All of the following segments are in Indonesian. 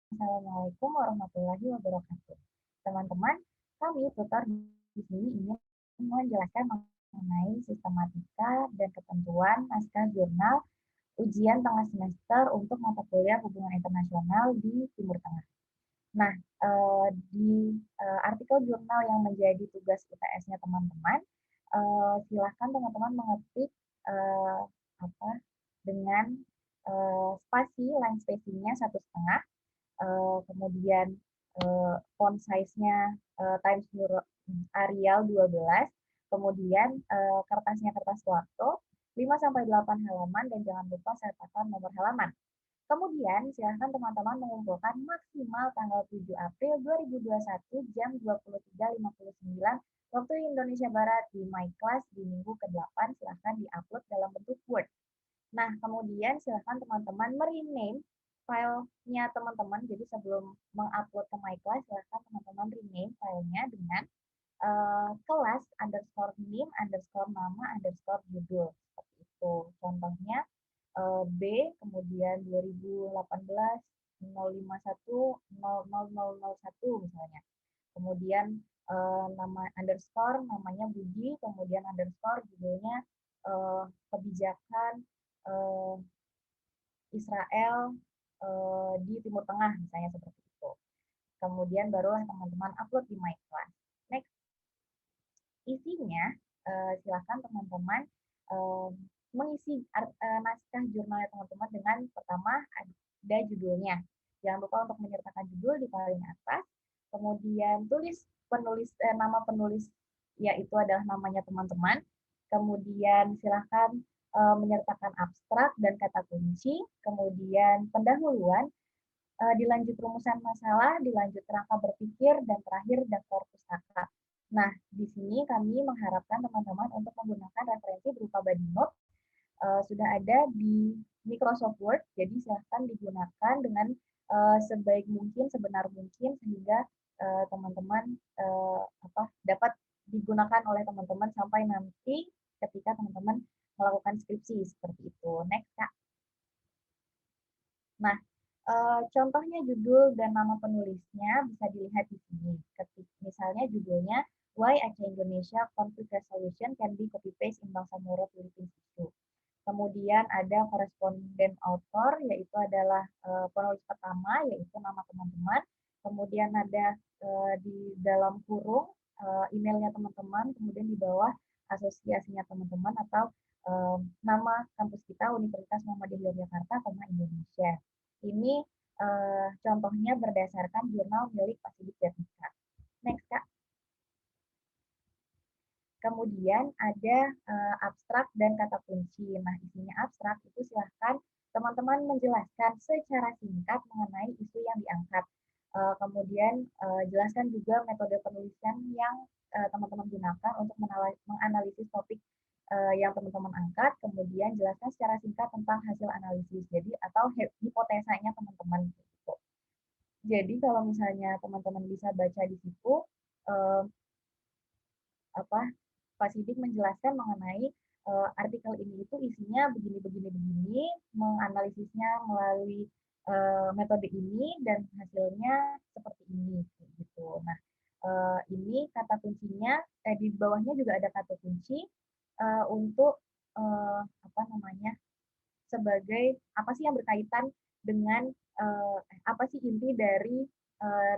Assalamualaikum warahmatullahi wabarakatuh. Teman-teman, kami tutor di sini ingin menjelaskan mengenai sistematika dan ketentuan naskah jurnal ujian tengah semester untuk mata kuliah hubungan internasional di Timur Tengah. Nah, di artikel jurnal yang menjadi tugas UTS-nya teman-teman, silahkan teman-teman mengetik apa dengan spasi line spacing-nya 1,5, kemudian font size-nya Times New Arial 12, kemudian kertasnya kertas waktu 5-8 halaman dan jangan lupa sertakan nomor halaman. Kemudian silahkan teman-teman mengumpulkan maksimal tanggal 7 April 2021 jam 23.59 waktu Indonesia Barat di My Class di minggu ke-8, silahkan diupload dalam bentuk Word. Nah, kemudian silahkan teman-teman merename filenya teman-teman. Jadi sebelum mengupload ke My Class, silahkan teman-teman rename filenya dengan kelas underscore name underscore nama underscore judul. Seperti itu. Contohnya B, kemudian 2018 051 00001 misalnya. Kemudian nama underscore, namanya Budi, kemudian underscore judulnya kebijakan Israel di Timur Tengah, misalnya seperti itu. Kemudian barulah teman-teman upload di My Class. Next, isinya silakan teman-teman mengisi naskah jurnalnya teman-teman dengan pertama ada judulnya. Jangan lupa untuk menyertakan judul di paling atas. Kemudian tulis nama penulis, yaitu adalah namanya teman-teman. Kemudian silahkan menyertakan abstrak dan kata kunci. Kemudian pendahuluan, dilanjut rumusan masalah, dilanjut kerangka berpikir, dan terakhir daftar pustaka. Nah, di sini kami mengharapkan teman-teman untuk menggunakan referensi berupa body note, sudah ada di Microsoft Word, jadi silahkan digunakan dengan sebaik mungkin, sebenar mungkin, sehingga teman-teman dapat digunakan oleh teman-teman sampai nanti ketika teman-teman melakukan skripsi, seperti itu. Next, Kak. Nah, contohnya judul dan nama penulisnya bisa dilihat di sini. Misalnya judulnya Why Aceh Indonesia Conflict Resolution Can Be Copy Paste in Bangsamoro Philippines Issue. Kemudian ada koresponden author, yaitu adalah penulis pertama, yaitu nama teman-teman. Kemudian ada di dalam kurung emailnya teman-teman, kemudian di bawah asosiasinya teman-teman atau nama kampus kita Universitas Muhammadiyah Yogyakarta, Indonesia. Ini contohnya berdasarkan jurnal milik Pasidik Jatnika. Next, Kak. Kemudian ada abstrak dan kata kunci. Nah, isinya abstrak itu silahkan teman-teman menjelaskan secara singkat mengenai isu yang diangkat. Kemudian jelaskan juga metode penulisan yang teman-teman gunakan untuk menganalisis topik yang teman-teman angkat. Kemudian jelaskan secara singkat tentang hasil analisis. Jadi atau hipotesanya teman-teman. Gitu. Jadi kalau misalnya teman-teman bisa baca di situ Pak Sidik menjelaskan mengenai artikel ini itu isinya begini, menganalisisnya melalui metode ini dan hasilnya seperti ini, gitu. Nah, ini kata kuncinya, di bawahnya juga ada kata kunci untuk sebagai apa sih yang berkaitan dengan apa sih inti dari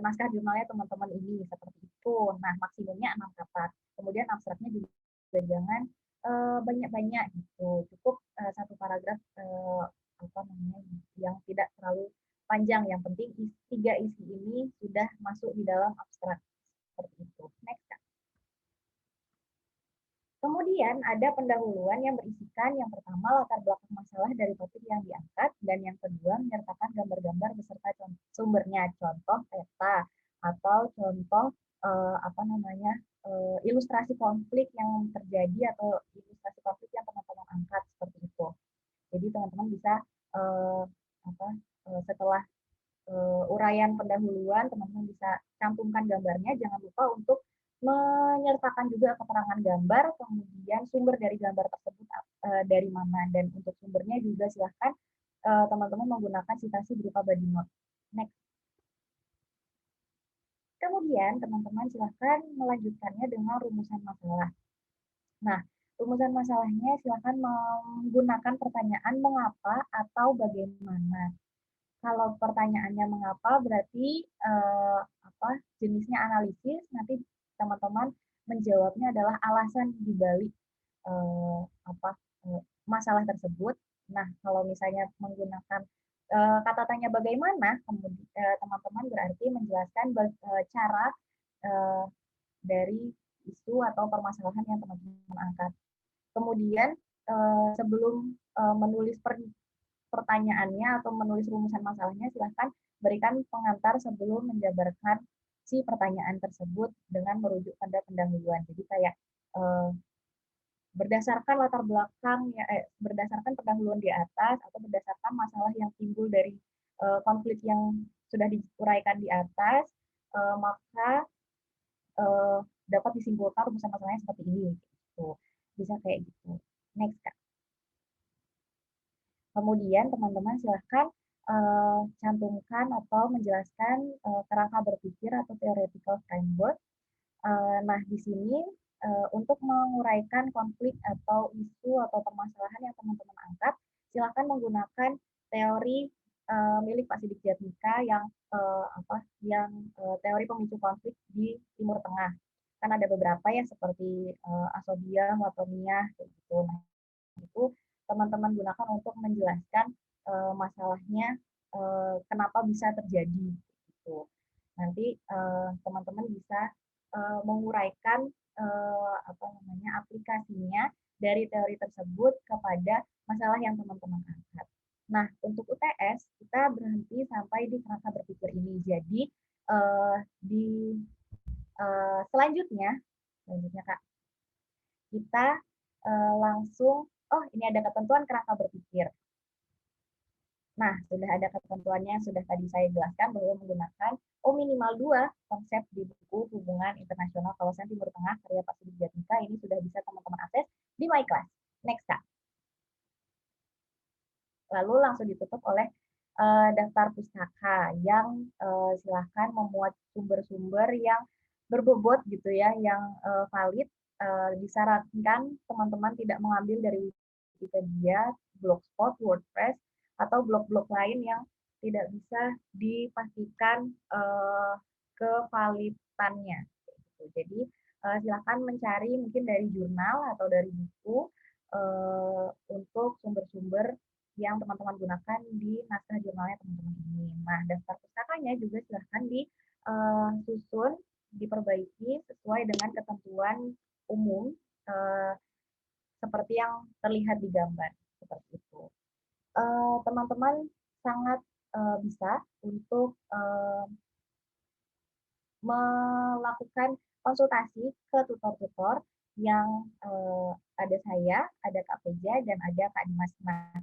naskah jurnalnya teman-teman ini, seperti itu. Nah, maksimumnya 6 kata. Kemudian abstraknya juga jangan banyak-banyak gitu. Cukup satu paragraf yang tidak terlalu panjang. Yang penting 3 isi ini sudah masuk di dalam abstrak. Seperti itu. Next. Kemudian ada pendahuluan yang berisikan yang pertama latar belakang masalah dari topik yang diangkat, dan yang kedua menyertakan gambar-gambar beserta sumbernya, contoh peta atau contoh ilustrasi konflik yang terjadi atau ilustrasi konflik yang teman-teman angkat, seperti itu. Jadi teman-teman bisa setelah uraian pendahuluan, teman-teman bisa cantumkan gambarnya. Jangan lupa untuk menyertakan juga keterangan gambar, kemudian sumber dari gambar tersebut dari mana, dan untuk sumbernya juga silahkan teman-teman menggunakan citasi berupa body note. Next. Kemudian teman-teman silahkan melanjutkannya dengan rumusan masalah. Nah, rumusan masalahnya silahkan menggunakan pertanyaan mengapa atau bagaimana. Kalau pertanyaannya mengapa berarti jenisnya analisis, nanti teman-teman menjawabnya adalah alasan dibalik eh, apa masalah tersebut. Nah, kalau misalnya menggunakan kata tanya bagaimana, kemudian teman-teman berarti menjelaskan cara eh, dari isu atau permasalahan yang teman-teman angkat. Kemudian sebelum menulis pertanyaannya atau menulis rumusan masalahnya, silahkan berikan pengantar sebelum menjabarkan si pertanyaan tersebut dengan merujuk pada pendahuluan. Jadi kayak eh, berdasarkan latar belakang ya, berdasarkan pendahuluan di atas atau berdasarkan masalah yang timbul dari konflik yang sudah diuraikan di atas, maka uh, dapat disimpulkan rumusan masalahnya seperti ini. Gitu. Bisa kayak gitu. Next, Kak. Kemudian teman-teman silahkan cantumkan atau menjelaskan kerangka berpikir atau theoretical framework. Nah, di sini untuk menguraikan konflik atau isu atau permasalahan yang teman-teman angkat, silahkan menggunakan teori milik Pak Sidik Jatmika yang teori pemicu konflik di Timur Tengah. Kan ada beberapa ya seperti Asobiah, Watomiyah, kayak gitu. Nah, itu teman-teman gunakan untuk menjelaskan masalahnya kenapa bisa terjadi gitu. Nanti teman-teman bisa menguraikan aplikasinya dari teori tersebut kepada masalah yang teman-teman angkat. Nah, untuk UTS kita berhenti sampai di kerangka berpikir ini. Jadi di selanjutnya Kak, kita langsung, oh ini ada ketentuan kerangka berpikir. Nah, sudah ada ketentuannya yang sudah tadi saya jelaskan bahwa menggunakan minimal 2 konsep di buku Hubungan Internasional Kawasan Timur Tengah karya Pak Sidik Jatmika. Ini sudah bisa teman-teman akses di My Class. Next, Kak. Lalu langsung ditutup oleh daftar pustaka yang silahkan memuat sumber-sumber yang berbobot gitu ya, yang valid. Disarankan teman-teman tidak mengambil dari Wikipedia, Blogspot, WordPress, atau blog-blog lain yang tidak bisa dipastikan kevalitannya. Gitu. Jadi silakan mencari mungkin dari jurnal atau dari buku untuk sumber-sumber yang teman-teman gunakan di naskah jurnalnya teman-teman ini. Nah, daftar pustakanya juga silahkan disusun, diperbaiki sesuai dengan ketentuan umum seperti yang terlihat di gambar seperti itu. Teman-teman sangat bisa untuk melakukan konsultasi ke tutor-tutor yang ada saya, ada Kak Peja, dan ada Kak Dimas. Nah,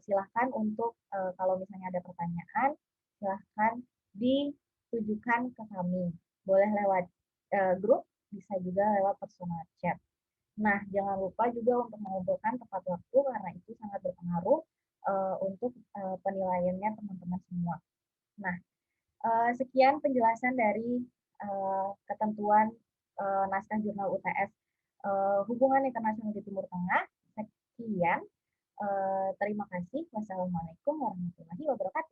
silahkan untuk kalau misalnya ada pertanyaan, silahkan ditujukan ke kami. Boleh lewat grup, bisa juga lewat personal chat. Nah, jangan lupa juga untuk mengumpulkan tepat waktu karena itu sangat berpengaruh untuk penilaiannya teman-teman semua. Nah, sekian penjelasan dari ketentuan naskah jurnal UTS Hubungan Internasional di Timur Tengah. Sekian. Terima kasih. Wassalamualaikum warahmatullahi wabarakatuh.